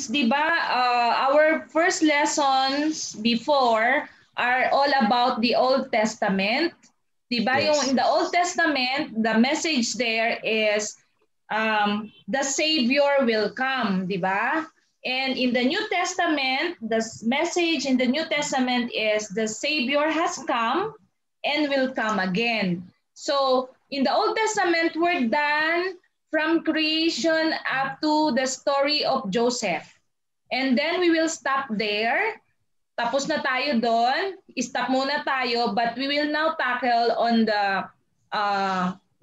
since, di ba, our first lessons before are all about the Old Testament. Di ba, Yes. yung in the Old Testament, the message there is the Savior will come, di ba? And in the New Testament, the message in the New Testament is the Savior has come and will come again. So in the Old Testament, we're done from creation up to the story of Joseph. And then we will stop there. Tapos na tayo doon. Stop muna tayo, but we will now tackle on the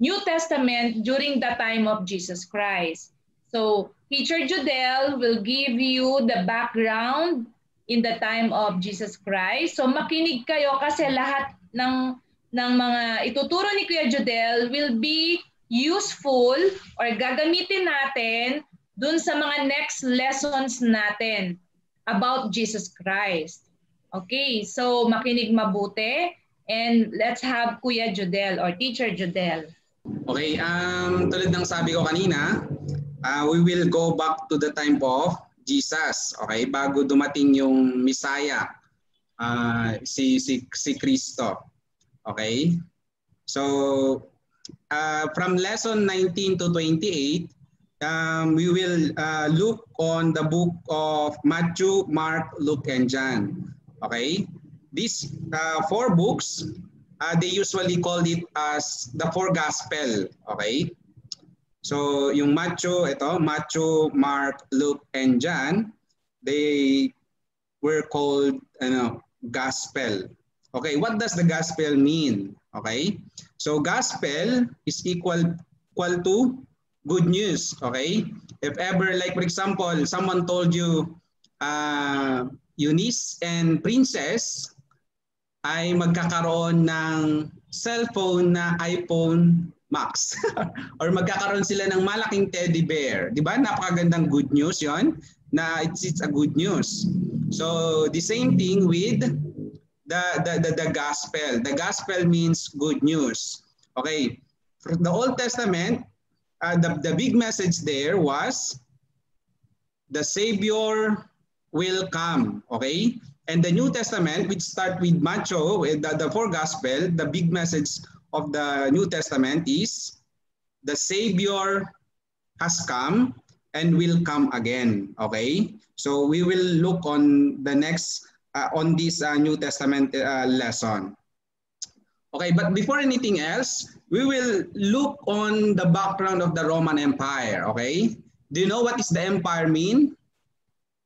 New Testament during the time of Jesus Christ. So Teacher Judel will give you the background in the time of Jesus Christ. So makinig kayo kasi lahat ng mga ituturo ni Kuya Judel will be useful or gagamitin natin dun sa mga next lessons natin about Jesus Christ. Okay, so makinig mabuti and let's have Kuya Judel or Teacher Judel. Okay, tulad ng sabi ko kanina, we will go back to the time of Jesus, okay, bago dumating yung Messiah, si Kristo. Okay? So from lesson 19 to 28, we will look on the book of Matthew, Mark, Luke, and John. Okay? These 4 books, they usually call it as the 4 gospel. Okay? So yung Matthew, Mark, Luke, and John, they were called gospel. Okay, what does the gospel mean? Okay, so gospel is equal to good news. Okay, if ever, like for example, someone told you Eunice and Princess ay magkakaroon ng cellphone na iPhone Max or magkakaroon sila ng malaking teddy bear, di ba? Napakagandang good news yon, na it's a good news. So the same thing with the gospel. The gospel means good news. Okay, for the Old Testament, the big message there was the Savior will come. Okay, and the New Testament, which start with Matthew, with the 4 gospel, the big message of the New Testament is the Savior has come and will come again. Okay, so we will look on the next on this New Testament lesson. Okay, but before anything else, we will look on the background of the Roman Empire. Okay, do you know what is the empire mean?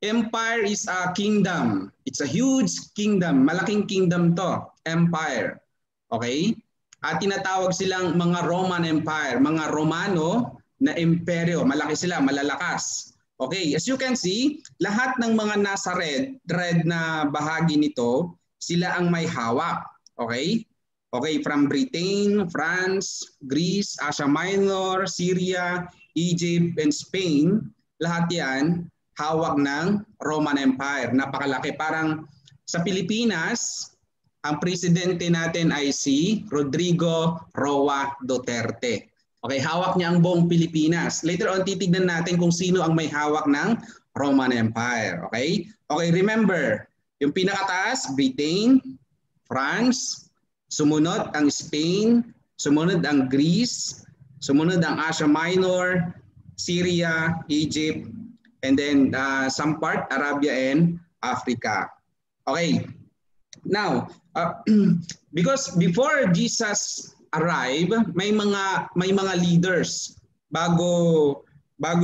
Empire is a kingdom. It's a huge kingdom. Malaking kingdom to. Empire. Okay? At tinatawag silang mga Roman Empire. Mga Romano na imperyo. Malaki sila, malalakas. Okay, as you can see, lahat ng mga nasa red na bahagi nito, sila ang may hawak. Okay? Okay, from Britain, France, Greece, Asia Minor, Syria, Egypt, and Spain, lahat yan hawak ng Roman Empire. Napakalaki. Parang sa Pilipinas, ang presidente natin ay si Rodrigo Roa Duterte. Okay, hawak niya ang buong Pilipinas. Later on, titignan natin kung sino ang may hawak ng Roman Empire. Okay? Okay, remember, yung pinakataas, Britain, France, sumunod ang Spain, sumunod ang Greece, sumunod ang Asia Minor, Syria, Egypt, and then some part Arabia and Africa. Okay. Now, because before Jesus arrived, may mga leaders bago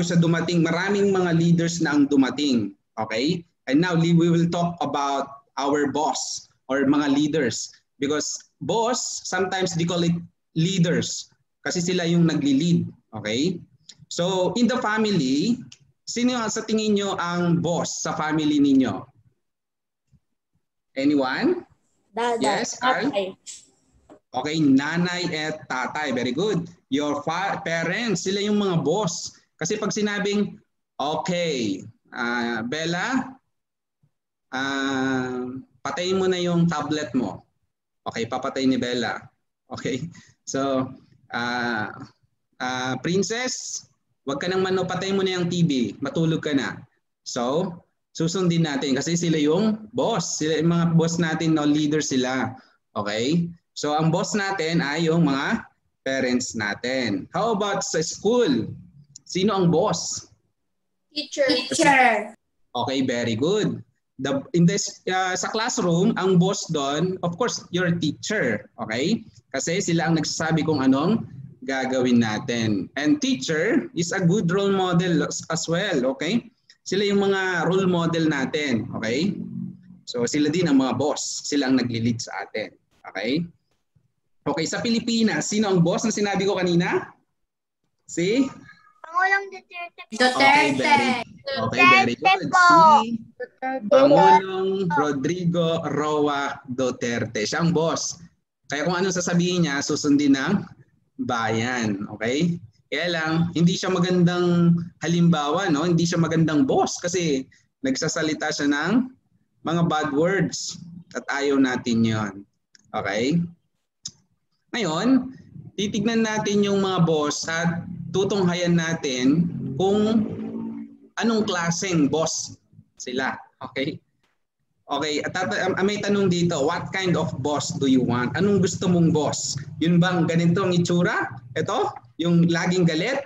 sa dumating, maraming mga leaders na ang dumating. Okay? And now we will talk about our boss or mga leaders, because boss, sometimes they call it leaders kasi sila yung nagli-lead. Okay? So, in the family, sino sa tingin nyo ang boss sa family ninyo? Anyone? Dada. Yes, Carl? Tatay. Okay, nanay at tatay. Very good. Your parents, sila yung mga boss. Kasi pag sinabing, okay, Bella, patayin mo na yung tablet mo. Okay, papatay ni Bella. Okay, so, Princess, wag ka nang patayin mo na yung TV, matulog ka na. So, susundin natin kasi sila yung boss. Sila yung mga boss natin, no, leader sila. Okay? So, ang boss natin ay yung mga parents natin. How about sa school? Sino ang boss? Teacher. Okay, very good. Sa classroom, ang boss doon, of course, your teacher. Okay? Kasi sila ang nagsasabi kung anong gagawin natin. And teacher is a good role model as well. Okay? Sila yung mga role model natin. Okay? So sila din ang mga boss. Sila ang nagli-lead sa atin. Okay? Okay, sa Pilipinas, sino ang boss na sinabi ko kanina? Si? Pangulong Duterte. Okay, very good. Si Pangulong Rodrigo Roa Duterte. Siya ang boss. Kaya kung anong sasabihin niya, susundin ng bayan. Okay? Kaya lang, hindi siya magandang halimbawa, no? Hindi siya magandang boss kasi nagsasalita siya ng mga bad words at ayaw natin yon. Okay? Ngayon, titignan natin yung mga boss at tutunghayan natin kung anong klaseng boss sila. Okay? Okay, at may tanong dito, what kind of boss do you want? Anong gusto mong boss? Yun bang ganito ang itsura? Ito? Yung laging galit?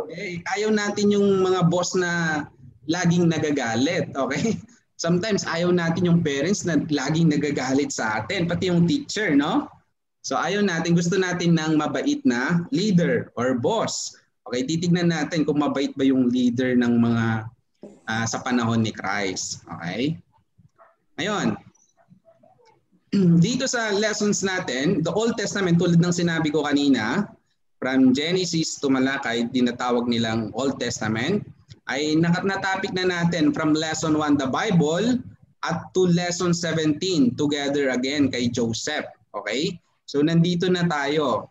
Okay. Ayaw natin yung mga boss na laging nagagalit. Okay? Sometimes ayaw natin yung parents na laging nagagalit sa atin, pati yung teacher, no? So ayaw natin, gusto natin ng mabait na leader or boss. Okay, titignan natin kung mabait ba yung leader ng mga sa panahon ni Christ. Okay? Ngayon, dito sa lessons natin, the Old Testament, tulad ng sinabi ko kanina, from Genesis to Malakay, tinatawag nilang Old Testament, ay natapik na natin from lesson 1, the Bible, at to lesson 17, together again kay Joseph. Okay? So nandito na tayo.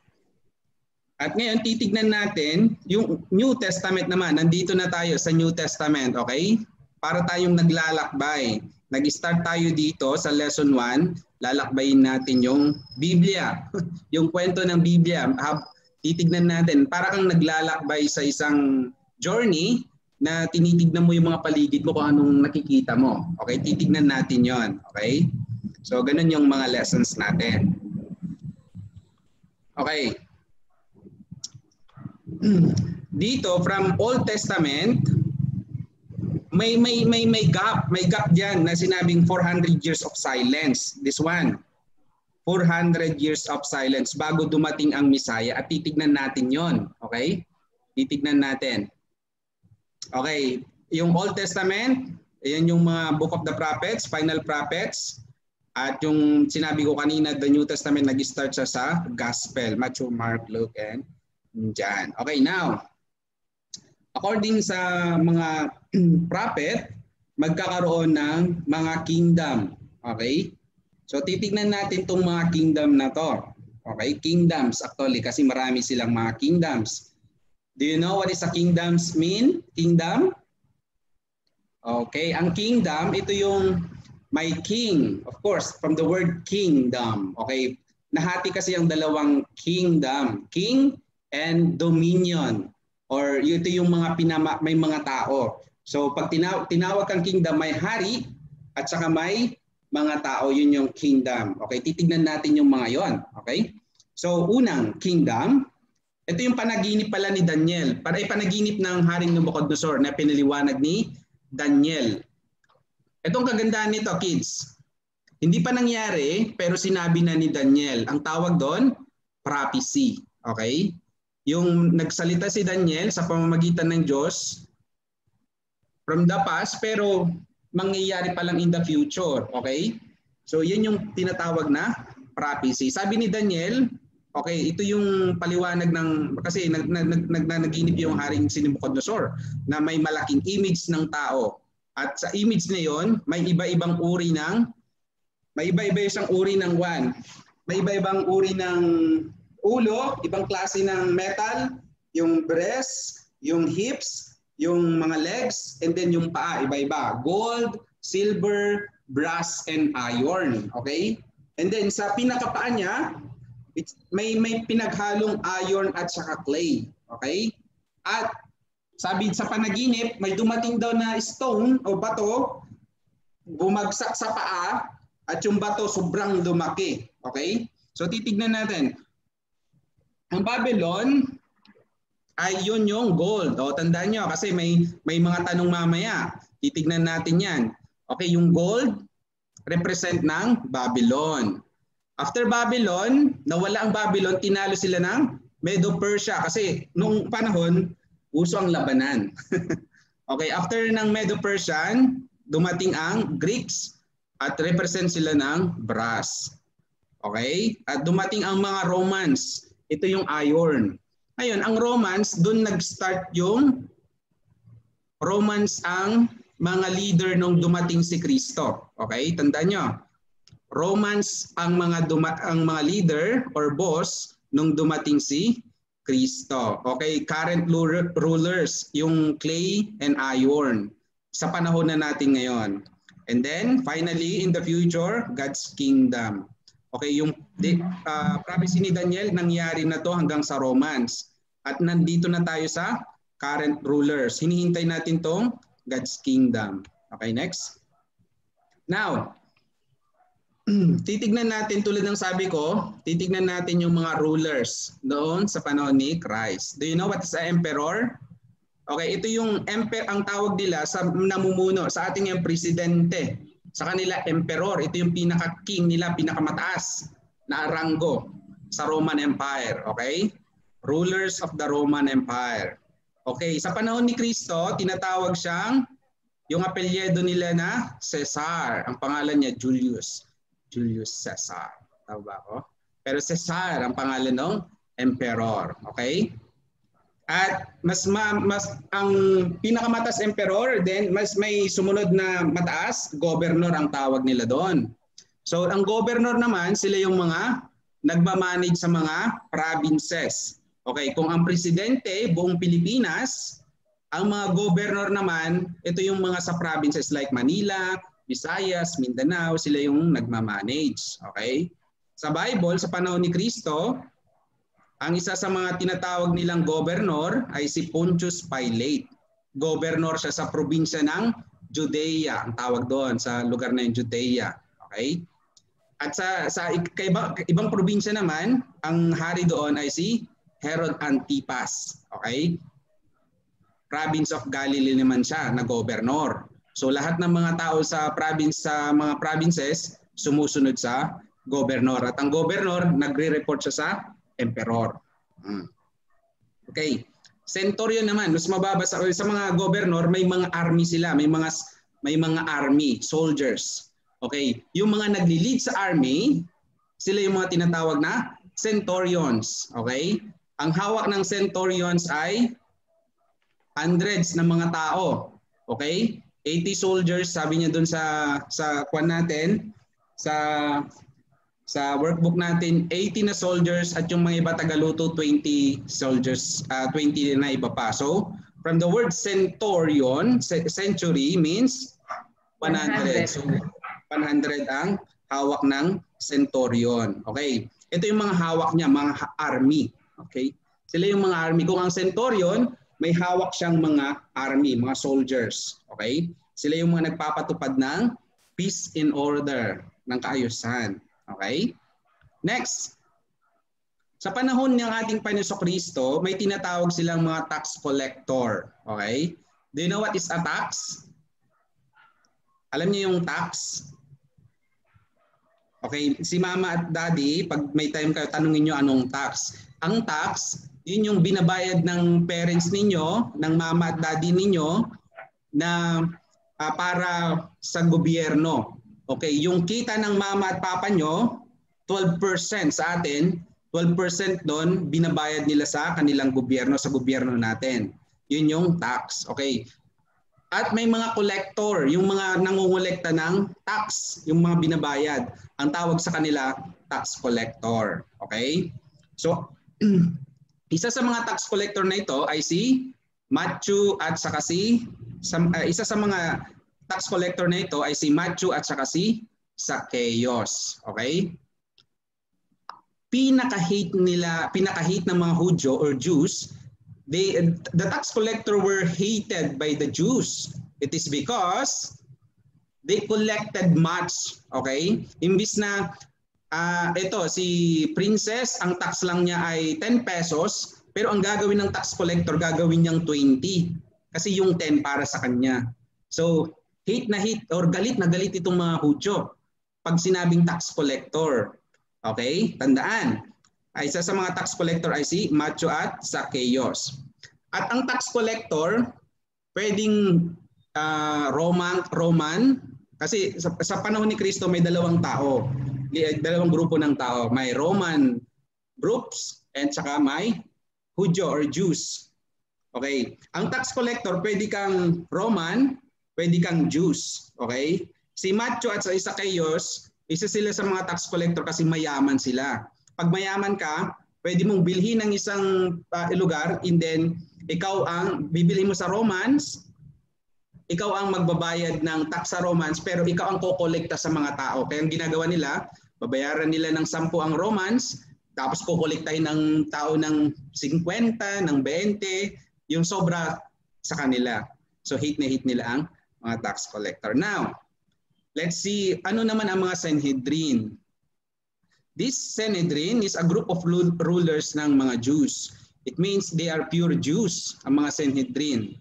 At ngayon, titignan natin yung New Testament naman. Nandito na tayo sa New Testament, okay? Para tayong naglalakbay. Nag-start tayo dito sa lesson 1. Lalakbayin natin yung Biblia. Yung kwento ng Biblia. Titignan natin. Para kang naglalakbay sa isang journey na tinitignan mo yung mga paligid mo kung anong nakikita mo. Okay? Titignan natin yon. Okay? So, ganun yung mga lessons natin. Okay. Dito from Old Testament may gap diyan na sinabing 400 years of silence. This one 400 years of silence bago dumating ang Messiah at titignan natin 'yon. Okay? Titignan natin. Okay, yung Old Testament, ayan yung mga Book of the Prophets, Final Prophets, at yung sinabi ko kanina, the New Testament nag-start siya sa Gospel, Matthew, Mark, Luke, and John. Okay, now, according sa mga prophet, magkakaroon ng mga kingdom. Okay? So, titignan natin itong mga kingdom na to. Okay? Kingdoms actually, kasi marami silang mga kingdoms. Do you know what is a kingdoms mean? Kingdom? Okay, ang kingdom, ito yung may king. Of course, from the word kingdom. Okay? Nahati kasi ang dalawang kingdom. King and dominion, or ito yung mga may mga tao. So pag tinawag kang kingdom, may hari at saka may mga tao, yun yung kingdom. Okay, titignan natin yung mga yon. Okay? So unang kingdom, ito yung panaginip pala ni Daniel. Panaginip ng Haring Nabucodonosor na pinaliwanag ni Daniel. Itong kagandahan nito, kids, hindi pa nangyari pero sinabi na ni Daniel. Ang tawag doon, prophecy. Okay? Yung nagsalita si Daniel sa pamamagitan ng Diyos from the past pero mangyayari pa lang in the future. Okay? So yan yung tinatawag na prophecy. Sabi ni Daniel, okay, ito yung paliwanag ng, kasi naginip yung Haring Nabucodonosor na may malaking image ng tao. At sa image na yon, may iba-ibang uri ng, may iba-iba isang uri ng may iba-ibang uri ng ulo, ibang klase ng metal, yung breast, yung hips, yung mga legs, and then yung paa, iba-iba. Gold, silver, brass, and iron. Okay? And then sa pinakapaa niya, may pinaghalong iron at saka clay. Okay? At sabi sa panaginip, may dumating daw na stone o bato, bumagsak sa paa, at yung bato sobrang lumaki. Okay? So titignan natin. Ang Babylon ay yun yung gold. O, tandaan nyo kasi may mga tanong mamaya. Titignan natin yan. Okay, yung gold represent ng Babylon. After Babylon, nawala ang Babylon, tinalo sila ng Medo-Persia kasi nung panahon, uso ang labanan. Okay, after ng Medo-Persian, dumating ang Greeks at represent sila ng brass. Okay? At dumating ang mga Romans. Ito yung iron. Ngayon, ang Romans, dun nag-start yung Romans ang mga leader nung dumating si Kristo. Okay? Tandaan nyo. Romans ang mga leader or boss nung dumating si Kristo. Okay? Current rulers, yung clay and iron sa panahon na natin ngayon. And then, finally, in the future, God's kingdom. Okay, yung prophecy ni Daniel, nangyari na to hanggang sa Romans. At nandito na tayo sa current rulers. Hinihintay natin tong God's kingdom. Okay, next. Now, titignan natin tulad ng sabi ko, titignan natin yung mga rulers doon sa panahon ni Christ. Do you know what is an emperor? Okay, ito yung ang tawag nila sa namumuno, sa ating yung presidente. Sa kanila, emperor. Ito yung pinaka-king nila, pinakamataas na ranggo sa Roman Empire. Okay? Rulers of the Roman Empire. Okay, sa panahon ni Kristo, tinatawag siyang, yung apelyido nila na Caesar. Ang pangalan niya, Julius. Julius Caesar. Tama ba ako? Pero Caesar, ang pangalan ng emperor. Okay? At ang pinakamataas emperor, then mas may sumunod na mataas, governor ang tawag nila doon. So ang governor naman, sila yung mga nagmamanage sa mga provinces. Okay, kung ang presidente, buong Pilipinas, ang mga governor naman, ito yung mga sa provinces like Manila, Visayas, Mindanao, sila yung nagmamanage. Okay? Sa Bible, sa panahon ni Kristo, ang isa sa mga tinatawag nilang governor ay si Pontius Pilate. Governor siya sa probinsya ng Judea, ang tawag doon sa lugar na yung Judea. Okay? At sa ibang probinsya naman, ang hari doon ay si Herod Antipas. Okay? Province of Galilee naman siya na governor. So lahat ng mga tao sa mga provinces sumusunod sa governor. At ang governor nagre-report siya sa emperor. Okay. Centurion naman, mas mababa sa mga governor, may mga army sila, may mga army, soldiers. Okay. Yung mga nagli-lead sa army, sila yung mga tinatawag na centurions. Okay? Ang hawak ng centurions ay hundreds ng mga tao. Okay? 80 soldiers, sabi niya doon sa kwan natin, sa workbook natin, 80 na soldiers at yung mga iba tagaluto, 20 soldiers, 20 na iba pa. So, from the word centurion, century means 100. So, 100 ang hawak ng centurion. Okay. Ito yung mga hawak niya, mga army. Okay. Sila yung mga army. Kung ang centurion, may hawak siyang mga army, mga soldiers. Okay. Sila yung mga nagpapatupad ng peace and order, ng kaayusan. Okay? Next. Sa panahon ng ating Panginoon Kristo, may tinatawag silang mga tax collector. Okay? Do you know what is a tax? Alam niyo yung tax? Okay, si mama at daddy, pag may time kayo, tanungin niyo anong tax. Ang tax, yun yung binabayad ng parents ninyo, ng mama at daddy ninyo, na para sa gobyerno. Okay, yung kita ng mama at papa nyo, 12% sa atin, 12% doon binabayad nila sa kanilang gobyerno, sa gobyerno natin. Yun yung tax. Okay. At may mga collector, yung mga nangungulekta ng tax, yung mga binabayad. Ang tawag sa kanila, tax collector. Okay? So, isa sa mga tax collector na ito ay si Matthew at saka isa sa mga tax collector na ito ay si Matthew at saka si Zacchaeus. Okay? Pinaka-hate ng mga Hudyo or Jews the tax collector were hated by the Jews. It is because they collected much. Okay? Imbis na ito si Princess, ang tax lang niya ay 10 pesos, pero ang gagawin ng tax collector gagawin niyang 20 kasi yung 10 para sa kanya. So hate na hate or galit na galit itong mga Hudyo pag sinabing tax collector. Okay? Tandaan. Isa sa mga tax collector ay si Matthew at Zacchaeus. At ang tax collector pwedeng Roman kasi sa panahon ni Kristo may dalawang grupo ng tao. May Roman groups and saka may Hudyo or Jews. Okay? Ang tax collector pwede kang Roman, pwede kang Jews. Okay? Si Matthew at sa Zacchaeus, isa sila sa mga tax collector kasi mayaman sila. Pag mayaman ka, pwede mong bilhin ng isang lugar and then ikaw ang bibili mo sa Romans, ikaw ang magbabayad ng tax sa Romans pero ikaw ang kokolekta sa mga tao. Kaya ang ginagawa nila, babayaran nila ng 10 ang Romans, tapos kokolektahin ng tao ng 50, ng 20, yung sobra sa kanila. So hate na hate nila ang mga tax collector. Now, let's see ano naman ang mga Sanhedrin. This Sanhedrin is a group of rulers ng mga Jews. It means they are pure Jews, ang mga Sanhedrin.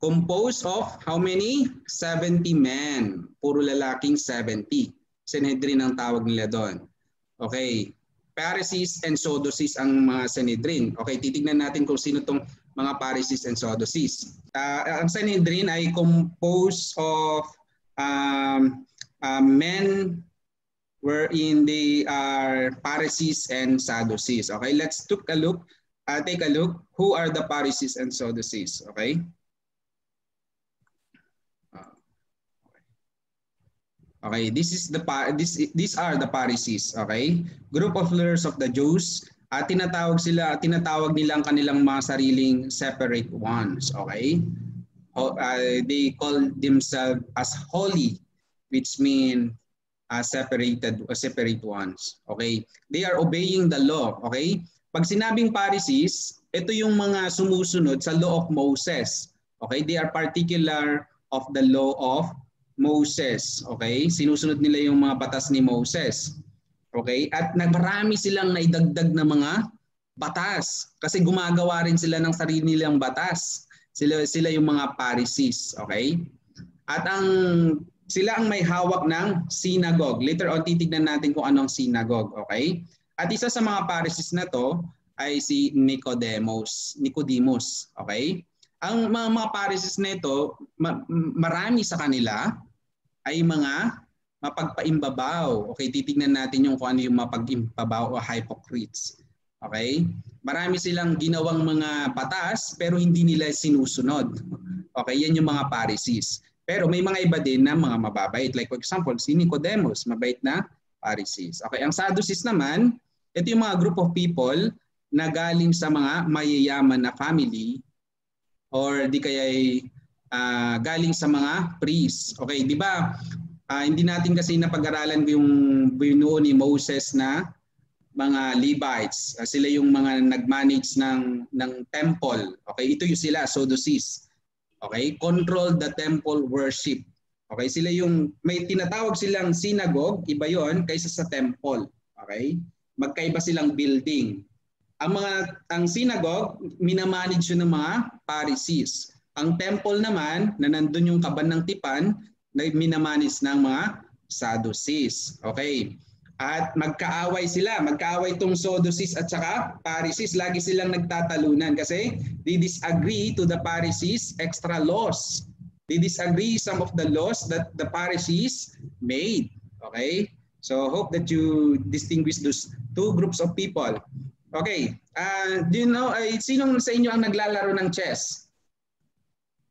Composed of how many? 70 men. Puro lalaking 70. Sanhedrin ang tawag nila doon. Okay. Pharisees and Sadducees ang mga Sanhedrin. Okay, titignan natin kung sino tong mga Pharisees and Sadducees. Ang Sanhedrin ay composed of men wherein they are Pharisees and Sadducees. Okay, let's take a look. Who are the Pharisees and Sadducees? Okay. Okay, these are the Pharisees. Okay, group of leaders of the Jews. Tinatawag nila ang kanilang mga sariling separate ones. Okay, they call themselves as holy, which mean separate ones. Okay, they are obeying the law. Okay, pag sinabing Pharisees, ito yung mga sumusunod sa law of Moses. Okay, they are particular of the law of Moses. Okay, sinusunod nila yung mga batas ni Moses. Okay, at marami silang naidagdag na mga batas kasi gumagawa rin sila ng sarili nilang batas. Sila yung mga Pharisees. Okay, at sila ang may hawak ng synagogue. Later on titignan natin kung anong synagogue. Okay, at isa sa mga Pharisees na to ay si Nicodemus. Okay, ang mga Pharisees na ito, marami sa kanila ay mga mapagpaimbabaw. Okay, titignan natin kung ano yung mapagimbabaw o hypocrites. Okay? Marami silang ginawang mga batas pero hindi nila sinusunod. Okay, yan yung mga Pharisees. Pero may mga iba din na mga mababait. Like for example, si Nicodemus, mabait na Pharisees. Okay, ang Sadducees naman, ito yung mga group of people na galing sa mga mayayaman na family or di kaya galing sa mga priests. Okay, di ba? Hindi natin kasi napag-aralan yung binuo ni Moses na mga Levites. Sila yung mga nag-manage ng temple. Okay, ito yung sila, Sadducees. Okay, control the temple worship. Okay, sila yung may tinatawag silang synagogue, iba yon kaysa sa temple. Okay? Magkaiba silang building. Ang synagogue, minamanage yun ng mga Pharisees. Ang temple naman, na nandun yung kaban ng tipan, na minamanage ng mga Sadducees. Okay. At magkaaway sila. Magkaaway itong Sadducees at saka Pharisees. Lagi silang nagtatalunan kasi they disagree to the Pharisees' extra laws. They disagree some of the laws that the Pharisees made. Okay. So hope that you distinguish those two groups of people. Okay. Do you know, sinong sa inyo ang naglalaro ng chess?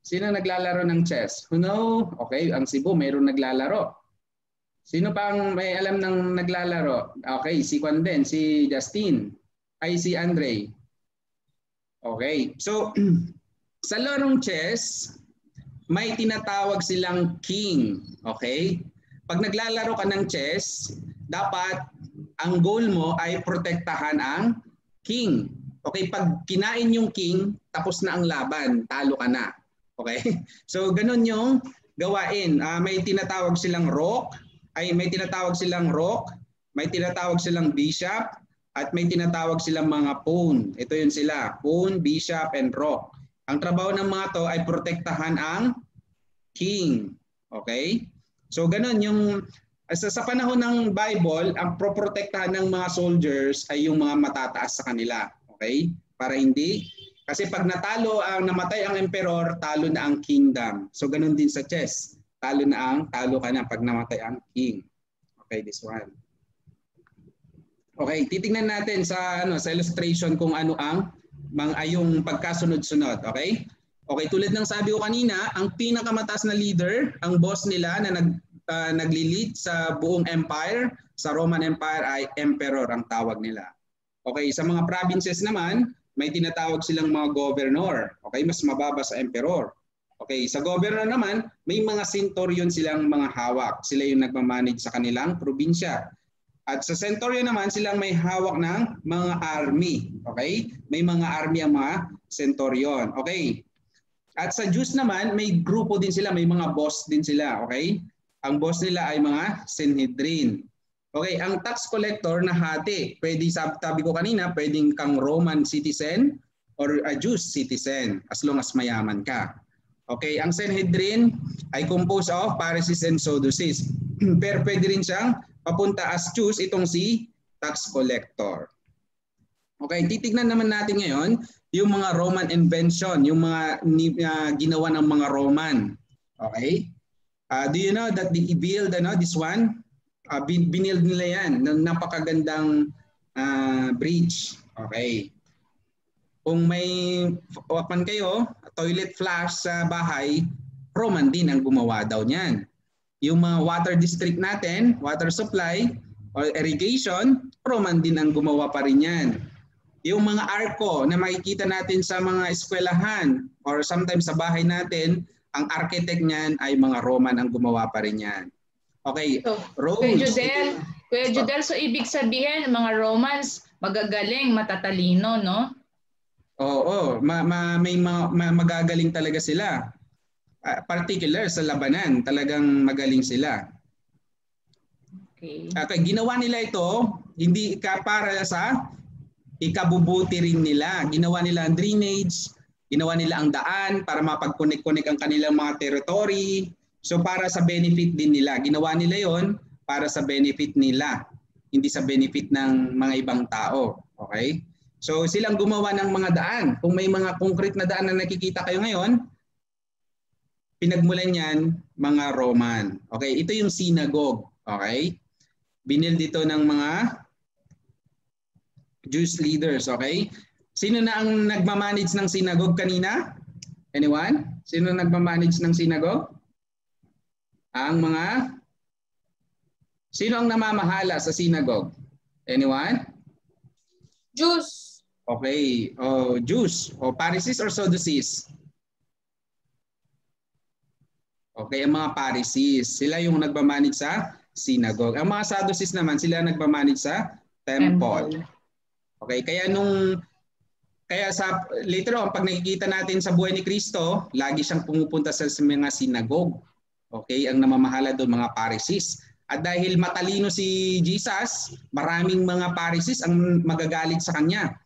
Sino naglalaro ng chess? Who know? Okay, ang Cebu mayroon naglalaro. Sino pa ang may alam ng naglalaro? Okay, si Juan din, si Justin, si Andre. Okay, so sa larong chess, may tinatawag silang king. Okay? Pag naglalaro ka ng chess, dapat ang goal mo ay protektahan ang king. Okay, pag kinain yung king, tapos na ang laban, talo ka na. Okay? So ganun yung gawain. May tinatawag silang rook, may tinatawag silang bishop, at may tinatawag silang mga pawn. Ito yun sila, pawn, bishop, and rook. Ang trabaho ng mga to ay protektahan ang king. Okay? So ganun yung sa panahon ng Bible, ang proprotektahan ng mga soldiers ay yung mga matataas sa kanila. Okay? Para hindi. Kasi pag namatay ang emperor, talo na ang kingdom. So ganun din sa chess. Talo ka na pag namatay ang king. Okay, this one. Okay, titingnan natin sa illustration kung ano ang yung pagkasunod-sunod. Okay? Okay, tulad ng sabi ko kanina, ang pinakamataas na leader, ang boss nila na nagli-lead sa buong empire, sa Roman Empire ay emperor ang tawag nila. Okay, sa mga provinces naman, may tinatawag silang mga governor. Okay, mas mababa sa emperor. Okay, sa governor naman, may mga centurion silang mga hawak. Sila yung nagmamanage sa kanilang probinsya. At sa centurion naman, silang may hawak ng mga army. Okay? May mga army ang mga centurion. Okay? At sa Jews naman, may grupo din sila, may mga boss din sila. Okay? Ang boss nila ay mga Sanhedrin. Okay, ang tax collector na hati, pwede, sabi ko kanina, pwedeng kang Roman citizen or a Jewish citizen as long as mayaman ka. Okay, ang Sanhedrin ay composed of Pharisees and Sadducees. Pero pwede rin siyang papunta as Jews itong si tax collector. Okay, titignan naman natin ngayon yung mga Roman invention, yung mga ginawa ng mga Roman. Okay? Do you know that they build this one? Binild nila yan ng napakagandang bridge. Okay. Kung may wakman kayo, toilet flush sa bahay, Roman din ang gumawa daw niyan. Yung mga water district natin, water supply or irrigation, Roman din ang gumawa pa rin yan. Yung mga arko na makikita natin sa mga eskwelahan or sometimes sa bahay natin, ang architect niyan ay mga Roman ang gumawa pa rin yan. Okay, so, roads. Kuya Judel, so ibig sabihin, mga Romans magagaling, matatalino, no? Oo, may magagaling talaga sila. Particular sa labanan, talagang magaling sila. Okay, ginawa nila ito, hindi para sa ikabubuti rin nila. Ginawa nila ang drainage, ginawa nila ang daan para mapag-connect-connect ang kanilang mga territory. So para sa benefit din nila. Ginawa nila yon para sa benefit nila, hindi sa benefit ng mga ibang tao. Okay? So silang gumawa ng mga daan. Kung may mga concrete na daan na nakikita kayo ngayon, pinagmulan yan mga Roman. Okay? Ito yung synagogue. Okay? Binil dito ng mga Jewish leaders. Okay? Sino na ang nagmamanage ng synagogue kanina? Anyone? Sino nagmamanage ng synagogue? Sino ang namamahala sa synagogue? Anyone? Jews. Okay. Jews. Pharisees or Sadducees? Okay, ang mga Pharisees. Sila yung nagmamanage sa synagogue. Ang mga Sadducees naman, sila nagmamanage sa temple. Okay, kaya later on, pag nakikita natin sa buhay ni Kristo, lagi siyang pumupunta sa mga synagogue. Okay, ang namamahala doon mga Pharisees. At dahil matalino si Jesus, maraming mga Pharisees ang magagalit sa kanya.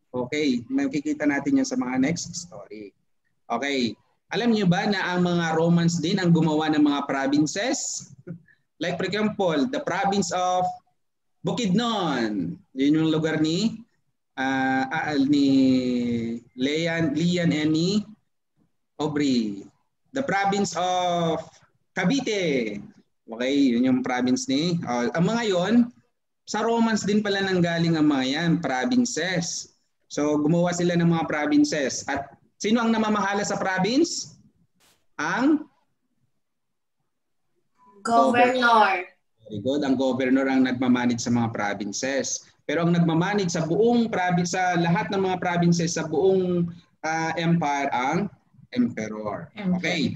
Okay, makikita natin yan sa mga next story. Okay, alam niyo ba na ang mga Romans din ang gumawa ng mga provinces? Like for example, the province of Bukidnon. Yun yung lugar ni Lian and ni Aubrey. The province of Cavite. Okay, yun yung province ni. Ang mga yon, sa Romans din pala nanggaling ang mga yan, provinces. So gumawa sila ng mga provinces. At sino ang namamahala sa province? Ang Governor. Very good. Ang governor ang nagmamanage sa mga provinces. Pero ang nagmamanage sa buong province, sa lahat ng mga provinces sa buong empire ang emperor. Okay.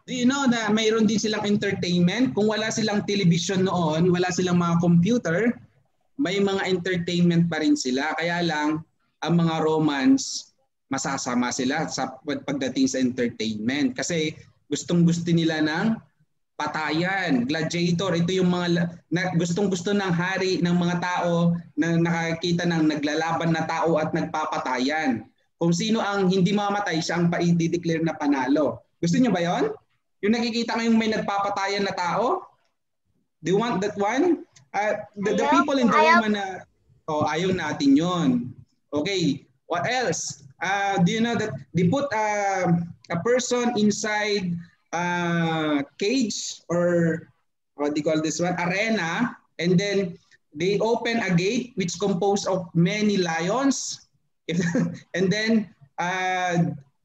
Do you know na mayroon din silang entertainment? Kung wala silang television noon, wala silang mga computer, may mga entertainment pa rin sila. Kaya lang, ang mga Romans, masasama sila sa pagdating sa entertainment. Kasi gustong-gusto nila ng patayan, gladiator. Ito yung mga gustong-gusto ng hari, ng mga tao na nakakita ng naglalaban na tao at nagpapatayan. Kung sino ang hindi mamatay, siya ang i-declare na panalo. Gusto niyo ba yon? Yung nakikita ngayong may nagpapatayan na tao? Do you want that one? The people in the Roman ayaw natin yon. Okay, what else? Do you know that they put a person inside cage, or what do you call this one? Arena, and then they open a gate which composed of many lions, and then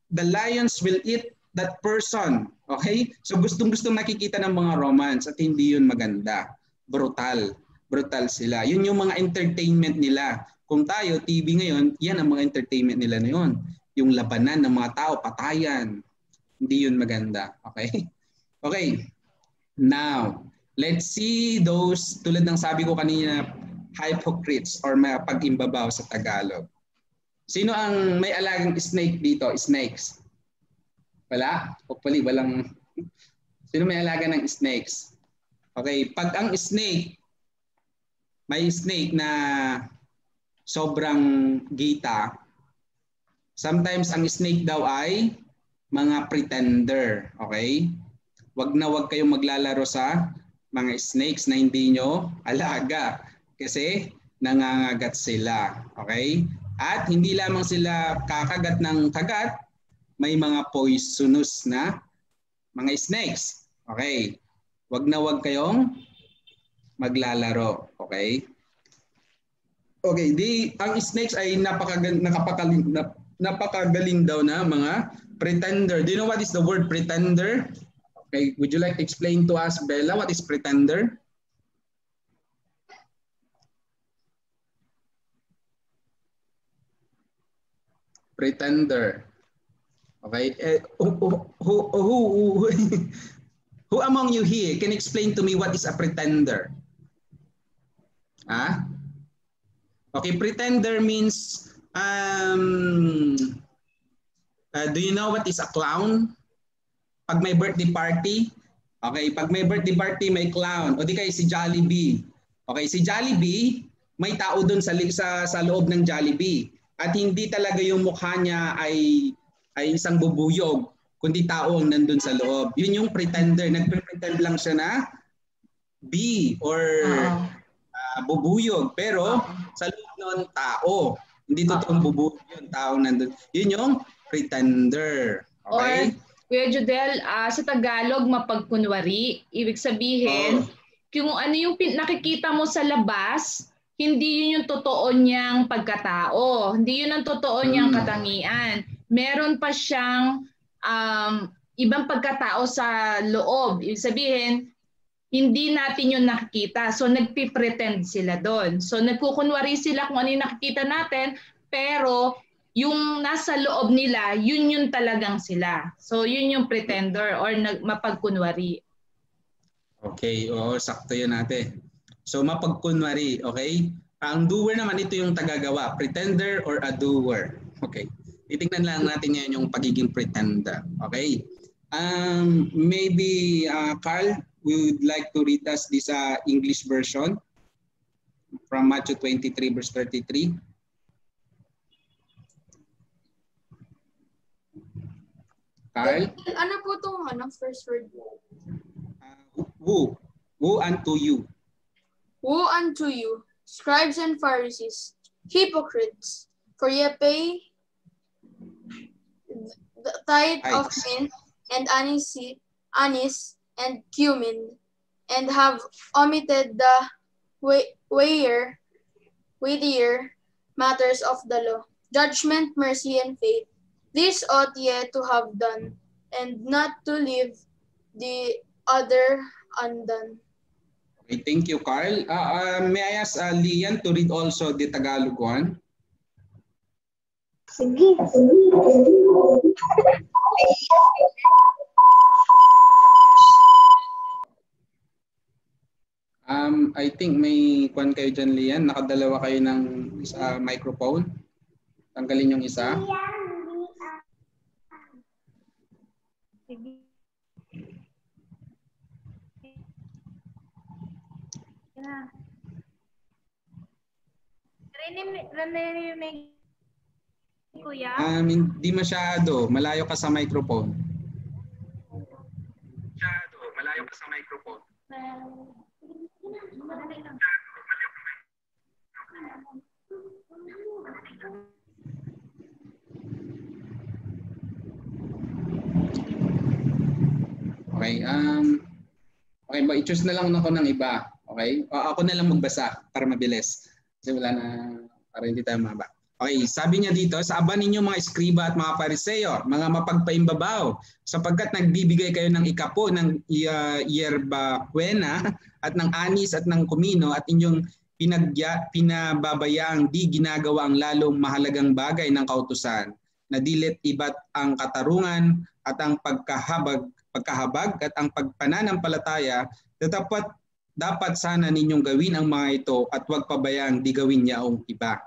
the lions will eat that person. Okay? So gustong-gustong nakikita ng mga Romans at hindi yun maganda. Brutal. Brutal sila. Yun yung mga entertainment nila. Kung tayo, TV ngayon, yan ang mga entertainment nila na yun. Yung labanan ng mga tao, patayan. Hindi yun maganda. Okay? Okay. Now, let's see those, tulad ng sabi ko kanina, hypocrites or may pag-imbabaw sa Tagalog. Sino ang may alagang snake dito? Snakes. Wala? Hopefully, walang. Sino may alaga ng snakes? Okay, pag ang snake, may snake na sobrang gita, sometimes ang snake daw ay mga pretender. Okay? Wag kayong maglalaro sa mga snakes na hindi nyo alaga kasi nangangagat sila. Okay? At hindi lamang sila kakagat ng kagat, may mga poisonous na mga snakes. Okay. Wag kayong maglalaro. Okay? Okay, ang snakes ay napakagaling daw na mga pretender. Do you know what is the word pretender? Okay, would you like to explain to us, Bella, what is pretender? Pretender. Okay, who among you here can explain to me what is a pretender? Ah? Okay, pretender means do you know what is a clown? Pag may birthday party, okay, pag may birthday party may clown. O di kaya si Jollibee. Okay, si Jollibee, may tao doon sa loob ng Jollibee. At hindi talaga yung mukha niya ay isang bubuyog, kundi tao ang nandun sa loob. Yun yung pretender. Nagpre-pretend lang siya na bee or bubuyog. Pero sa loob nun, tao. Hindi totoong bubuyog yun, tao nandun. Yun yung pretender. Okay? Or, Kuya Judel, sa Tagalog, mapagkunwari. Ibig sabihin, kung ano yung nakikita mo sa labas, hindi yun yung totoo niyang pagkatao. Hindi yun ang totoo niyang katangian. Meron pa siyang ibang pagkatao sa loob. Ibig sabihin, hindi natin yun nakikita. So nagpipretend sila doon. So nagkukunwari sila kung ano yung nakikita natin, pero yung nasa loob nila, yun talagang sila. So yun yung pretender or mapagkunwari. Okay, oo, sakto yun natin. So mapagkunwari, okay? Ang doer naman, ito yung tagagawa. Pretender or a doer. Okay. Titingnan lang natin ngayon yung pagiging pretender. Okay? Maybe Carl, we would like to read us this English version from Matthew 23 verse 33. Carl? Ano po itong first word? Who? Who unto you? Woe unto you, scribes and Pharisees, hypocrites, for ye pay the tithe of mint and anise and cumin, and have omitted the weightier matters of the law, judgment, mercy, and faith. This ought ye to have done, and not to leave the other undone. Okay, thank you, Carl. May I ask Lian to read also the Tagalog one? Sige. I think may kwan kayo dyan, Lian. Nakadalawa kayo ng microphone. Tanggalin yung isa. Narinig Kuya? Hindi masyado. Malayo ka sa microphone. Malayo ka sa microphone. Okay, okay, i-choose na lang ako ng iba. Okay? O, ako na lang magbasa para mabilis. Kasi wala na, para hindi tayo maba. Okay, sabi niya dito, sa aba ninyo mga eskriba at mga pariseo, mga mapagpaimbabaw, sapagkat nagbibigay kayo ng ikapo ng yerba buena at ng anis at ng kumino at inyong pinababayaang di ginagawa ang lalong mahalagang bagay ng kautusan, na dilit iba't ang katarungan at ang pagkahabag at ang pagpananampalataya, dapat sana ninyong gawin ang mga ito at huwag pabayang di gawin niya ang iba.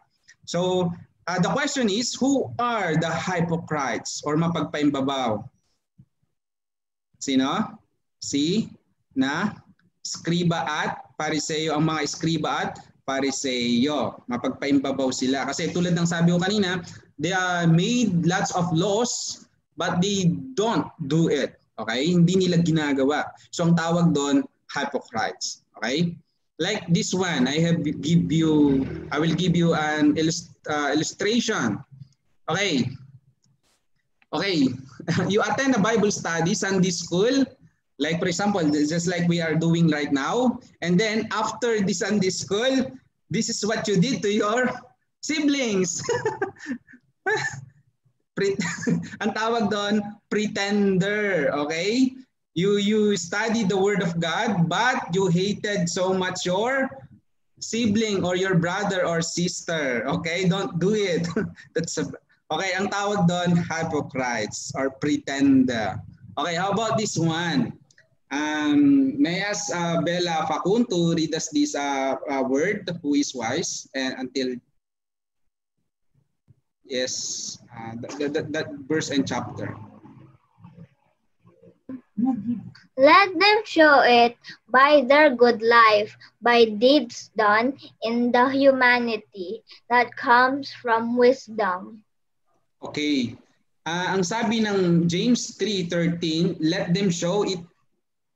So, the question is, who are the hypocrites or mapagpaimbabaw? Sino? Skriba at pariseo. Ang mga skriba at pariseo. Mapagpaimbabaw sila. Kasi tulad ng sabi ko kanina, they made lots of laws but they don't do it. Okay? Hindi nila ginagawa. So, ang tawag doon, hypocrites. Okay? Like this one, I will give you an illustration. Okay. Okay. You attend a Bible study, Sunday school, like for example, just like we are doing right now. And then after the Sunday school, this is what you did to your siblings. Ang tawag doon, pretender. Okay? You studied the Word of God, but you hated so much your sibling or your brother or sister. Okay, don't do it. Okay, ang tawag doon, hypocrites or pretender. Okay, how about this one? May I ask Bella Facun to read us this word, who is wise, until yes, that verse and chapter. Let them show it by their good life, by deeds done in the humanity that comes from wisdom. Okay. Ang sabi ng James 3:13, let them show it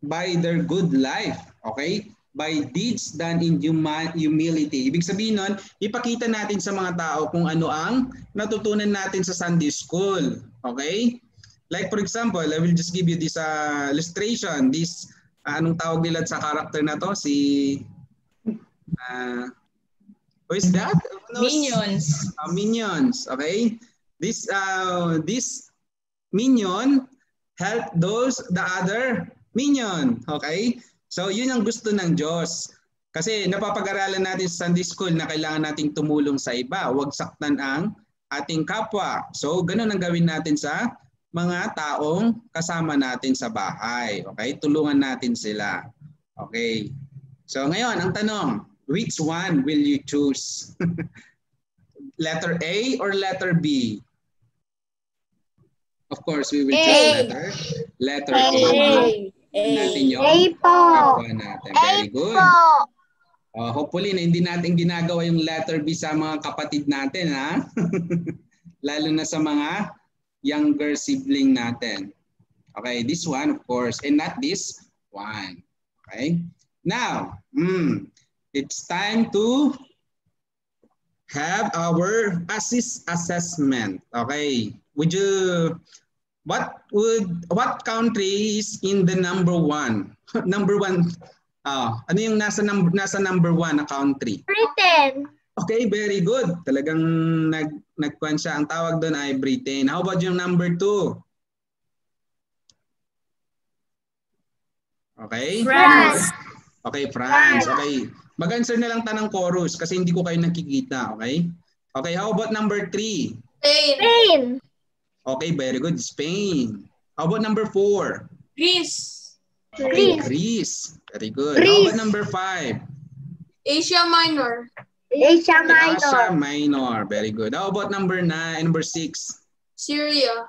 by their good life. Okay? By deeds done in humility. Ibig sabihin nun, ipakita natin sa mga tao kung ano ang natutunan natin sa Sunday school. Okay? Like for example, I will just give you this illustration. This, anong tawag nila sa character na to? Who is that? Minions. Minions, okay? This minion help the other minion, okay? So yun ang gusto ng Diyos. Kasi napapag-aralan natin sa Sunday School na kailangan nating tumulong sa iba. Huwag saktan ang ating kapwa. So ganun ang gawin natin sa mga taong kasama natin sa bahay. Okay? Tulungan natin sila. Okay. So ngayon, ang tanong, which one will you choose? Letter A or letter B? Of course, we will choose letter A. Natin yung kapwa natin. Very good. Hopefully, na hindi natin ginagawa yung letter B sa mga kapatid natin, ha? Lalo na sa mga younger sibling natin. Okay, this one of course, and not this one. Okay, now it's time to have our assessment. Okay, what country is in the number one? Number one. Ano yung nasa number one na country? Britain. Okay, very good. Talagang nagkuhan siya. Ang tawag doon ay Britain. How about yung number 2? Okay? France. Okay, France. Okay. Mag-answer na lang tanong chorus kasi hindi ko kayo nakikita. Okay? Okay, how about number 3? Spain. Okay, very good. Spain. How about number 4? Greece. Okay, Greece. Very good. Greece. How about number 5? Asia Minor. Asia Asia Minor. Minor. Very good. How about number 9, number 6? Syria.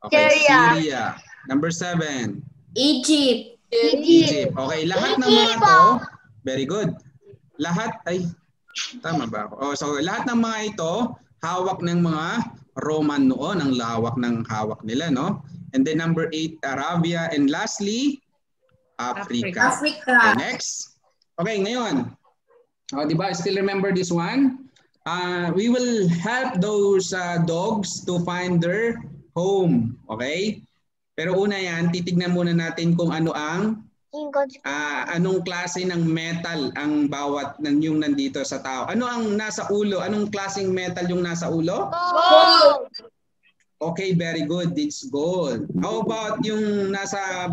Okay, Syria. Syria. Number 7. Egypt. Egypt. Okay, lahat ng mga to, very good. Lahat ay, tama ba ako? Oh, so lahat ng mga ito, hawak ng mga Roman noon, ang lawak ng hawak nila, no? And then number 8, Arabia. And lastly, Africa. Africa. Okay, next. Okay, ngayon. Di ba, still remember this one? We will help those dogs to find their home. Okay? Pero una yan, titignan muna natin kung ano ang anong klase ng metal ang bawat yung nandito sa tao. Ano ang nasa ulo? Anong klaseng metal yung nasa ulo? Gold. Okay, very good. It's gold. How about yung nasa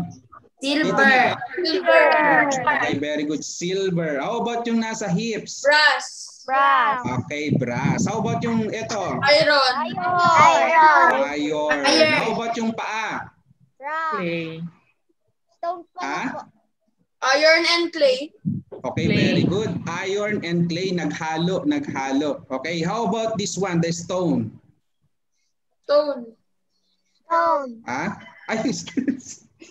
Silver. Silver. Okay, very good. Silver. How about yung nasa hips? Brass. Brass. Okay, brass. How about yung ito? Iron. Iron. Iron. How about yung paa? Clay. Stone Ha? Iron and clay. Okay, Clay. very good. Iron and clay, naghalo. Okay, how about this one, the stone? Stone. Stone. Ha? Ay,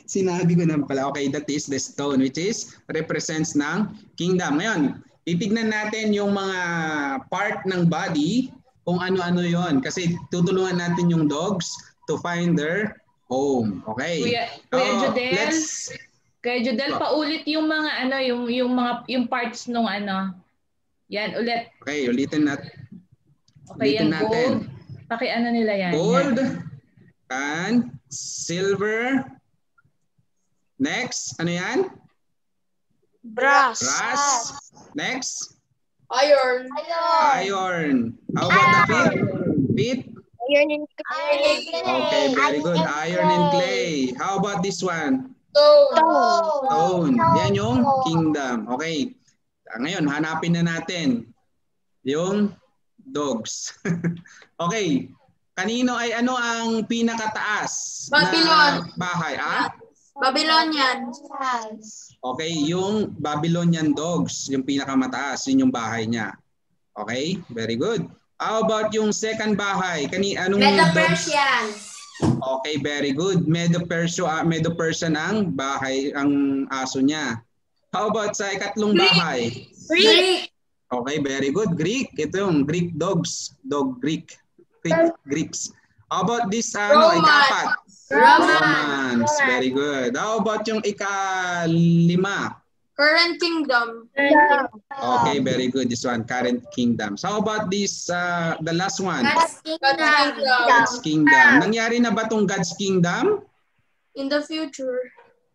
sinabi ko naman pala. Okay, that is the stone, which is represents ng kingdom. Ngayon, titignan natin yung mga part ng body kung ano-ano yon. Kasi tutulungan natin yung dogs to find their home. Okay. Kuya Judel, Let's Kuya Judel, paulit yung mga ano, yung parts nung ano. Yan, ulit. Okay, ulitin natin. Okay, yan, gold. Paki-ano nila yan. Gold Yan. and silver. Next, ano yan? Brass. Brass. Next, Iron. iron. How about the feet? Feet? Iron and clay. Okay, very good. Iron and clay. How about this one? Stone. Stone. Yan yung kingdom. Okay. Ngayon, hanapin na natin yung dogs. Okay. Kanino ay ano ang pinakataas Babylon. na bahay? Ah? Babylonian. Okay, yung Babylonian dogs, yung pinakamataas, yun yung bahay niya. Okay, very good. How about yung second bahay? Anong dogs? Medo-Persian. Okay, very good. Medo-Persian ang bahay, ang aso niya. How about sa ikatlong bahay? Greek. Okay, very good. Greek. Ito yung Greek dogs. Greeks. How about this ikapat? Romans. Very good. How about yung ika-5? Current kingdom. Okay, very good. This one, current kingdoms. How about this, the last one? God's kingdom. God's kingdom. Nangyari na ba tong God's kingdom? In the future.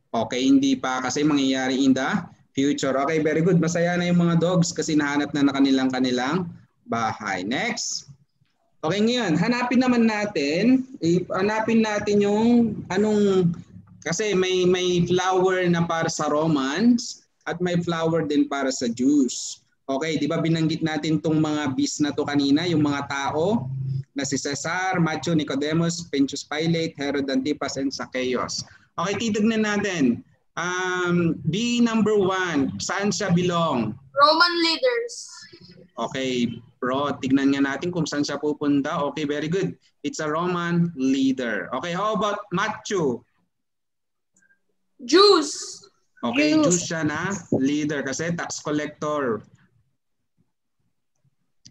Okay, hindi pa kasi mangyayari in the future. Okay, very good. Masaya na yung mga dogs kasi nahanap na kanilang bahay. Next. Okay, ngayon, hanapin natin yung anong, kasi may flower na para sa Romans at may flower din para sa Jews. Okay, di ba binanggit natin tong mga beasts na to kanina, yung mga tao na si Caesar, Matthew, Nicodemus, Pontius Pilate, Herod Antipas, and Zacchaeus. Okay, titignan natin. B number 1, saan siya belong? Roman leaders. Okay, bro, tignan nga natin kung saan siya pupunta. Okay, very good. It's a Roman leader. Okay, how about Matthew? Jews. Okay, Jews siya na leader kasi tax collector.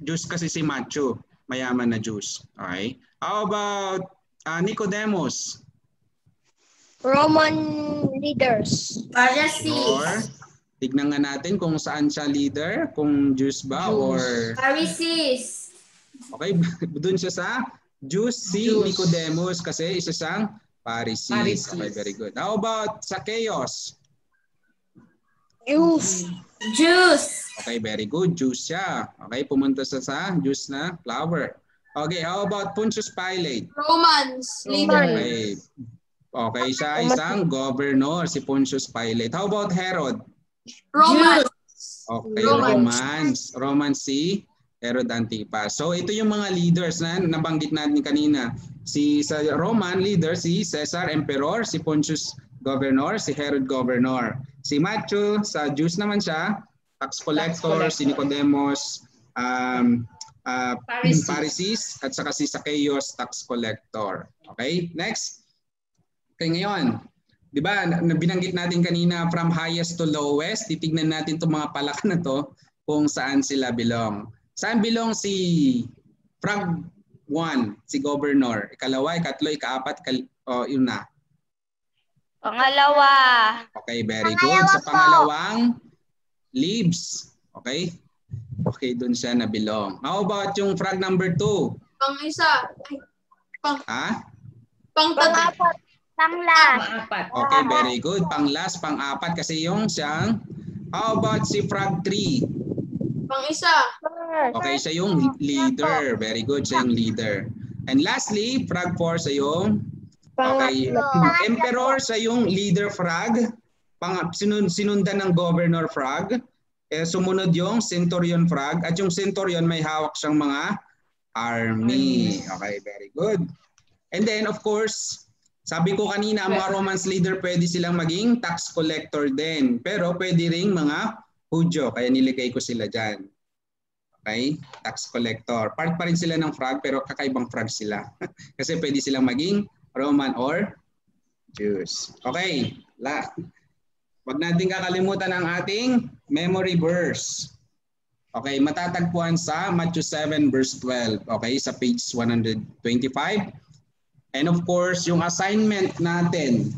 Jews kasi si Matthew, mayaman na Jews. Okay. How about Nicodemus? Roman leaders. Pharisees. Tignan nga natin kung saan siya leader, kung Jews ba or... Pharisees. Okay, doon siya sa Jews, si Nicodemus kasi isa siyang Pharisees. Okay, very good. How about Zacchaeus? Jews. Okay, very good. Jews siya. Okay, pumunta siya sa Jews na flower. Okay, how about Pontius Pilate? Romans. Leaders. Okay. Okay, siya isang governor, si Pontius Pilate. How about Herod? Romans. Okay, Romans si Herod Antipas. So ito yung mga leaders na nabanggit natin kanina. Sa Roman leader, si Caesar Emperor, si Pontius Governor, si Herod Governor. Si Matthew, sa Jews naman siya, tax collector, si Nicodemus, Pharisees at saka si Zacchaeus, tax collector. Okay, next. Okay, ngayon, di ba, binanggit natin kanina from highest to lowest, titignan natin itong mga palaka na to kung saan sila belong. Saan belong si frog 1, si governor? Ikalawa, ikatlo, ikaapat, yun na. Pangalawa. Okay, very good. Sa pangalawang, leaves. Okay? Okay, dun siya na belong. How about yung frog number 2? Pang-isa. Pang-apat. Pang-last. Pang-apat. Okay, very good. Pang-last, pang-apat kasi yung siyang. How about si frog 3? Pang-isa. Okay, siya yung leader. Very good, siya yung leader. And lastly, frog 4 siya yung okay, emperor siya yung leader frog. Sinundan ng governor frog. Sumunod yung centurion frog. At yung centurion may hawak siyang mga army. Okay, very good. And then, of course, sabi ko kanina, ang mga Romance leader pwede silang maging tax collector din. Pero pwede ring mga Hudyo. Kaya niligay ko sila dyan. Okay? Tax collector. Part pa rin sila ng frog pero kakaibang frog sila. Kasi pwede silang maging Roman or Jews. Okay. Huwag natin kakalimutan ang ating memory verse. Okay. Matatagpuan sa Matthew 7 verse 12. Okay. Sa page 125. And of course, yung assignment natin